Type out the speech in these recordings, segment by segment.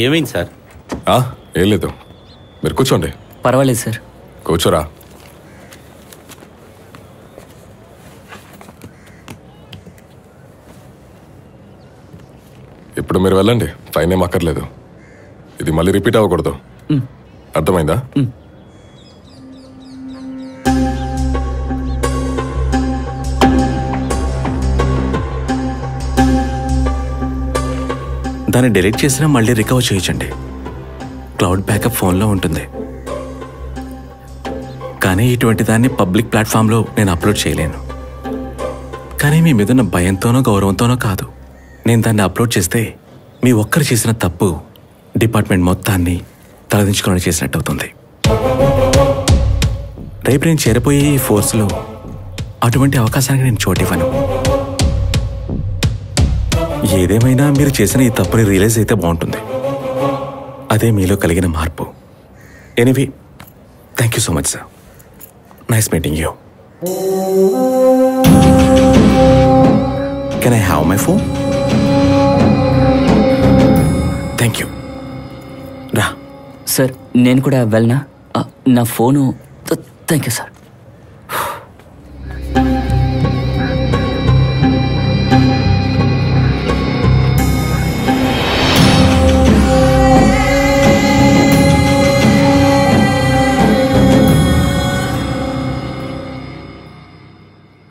ఏమైంది సార్? ఏం లేదు, మీరు కూర్చోండి. పర్వాలేదు సార్. కూర్చోరా. ఇప్పుడు మీరు వెళ్ళండి, ఫైన్ ఏం అక్కర్లేదు. ఇది మళ్ళీ రిపీట్ అవ్వకూడదు, అర్థమైందా? దాన్ని డిలీట్ చేసినా మళ్ళీ రికవర్ చేయించండి. క్లౌడ్ బ్యాకప్ ఫోన్లో ఉంటుంది, కానీ ఇటువంటి దాన్ని పబ్లిక్ ప్లాట్ఫామ్లో నేను అప్లోడ్ చేయలేను. కానీ మీ మీదున్న భయంతోనో గౌరవంతోనో కాదు, నేను దాన్ని అప్లోడ్ చేస్తే మీ ఒక్కరు చేసిన తప్పు డిపార్ట్మెంట్ మొత్తాన్ని తలదించుకొని చేసినట్టు అవుతుంది. రేపు నేను చేరిపోయే ఈ ఫోర్స్లో అటువంటి అవకాశానికి నేను చోటివ్వను. ఏదేమైనా మీరు చేసిన ఈ తప్పుని రియలైజ్ అయితే బాగుంటుంది. అదే మీలో కలిగిన మార్పు. Anyway, thank you so much sir. Nice meeting you. Can I have my phone? Thank you. రా సార్, నేను కూడా వెళ్ళనా? నా ఫోను. Thank you sir.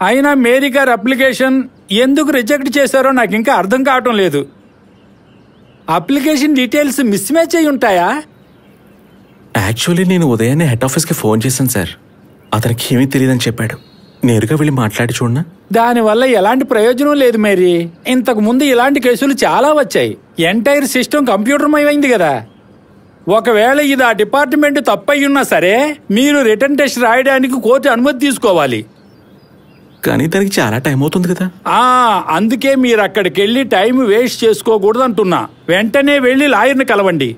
అయినా మేరీ గారి అప్లికేషన్ ఎందుకు రిజెక్ట్ చేశారో నాకు ఇంకా అర్థం కావటం లేదు. అప్లికేషన్ డీటెయిల్స్ మిస్ మ్యాచ్ అయి ఉంటాయా? యాక్చువల్లీ నేను ఉదయాన్నే హెడ్ ఆఫీస్కి ఫోన్ చేశాను సార్. అతనికి ఏమీ తెలియదని చెప్పాడు. నేరుగా వెళ్ళి మాట్లాడి చూడనా? దానివల్ల ఎలాంటి ప్రయోజనం లేదు మేరీ. ఇంతకు ముందు ఇలాంటి కేసులు చాలా వచ్చాయి. ఎంటైర్ సిస్టమ్ కంప్యూటర్మయమైంది కదా. ఒకవేళ ఇది ఆ డిపార్ట్మెంట్ తప్పయి ఉన్నా సరే మీరు రిటర్న్ టెస్ట్ రాయడానికి కోర్టు అనుమతి తీసుకోవాలి. కానీ దానికి చాలా టైం అవుతుంది కదా. అందుకే మీరు అక్కడికి వెళ్ళి టైం వేస్ట్ చేసుకోకూడదు అంటున్నా. వెంటనే వెళ్ళి లాయర్ని కలవండి.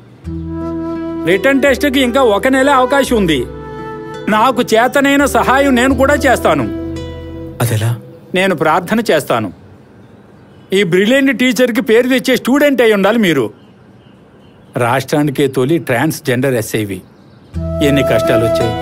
రిటర్న్ టెస్ట్కి ఇంకా 1 నెల అవకాశం ఉంది. నాకు చేతనైన సహాయం నేను కూడా చేస్తాను. అదెలా? నేను ప్రార్థన చేస్తాను. ఈ బ్రిలియంట్ టీచర్కి పేరు తెచ్చే స్టూడెంట్ అయి ఉండాలి మీరు. రాష్ట్రానికే తొలి ట్రాన్స్జెండర్ ఎస్ఐవి. ఎన్ని కష్టాలు వచ్చాయి.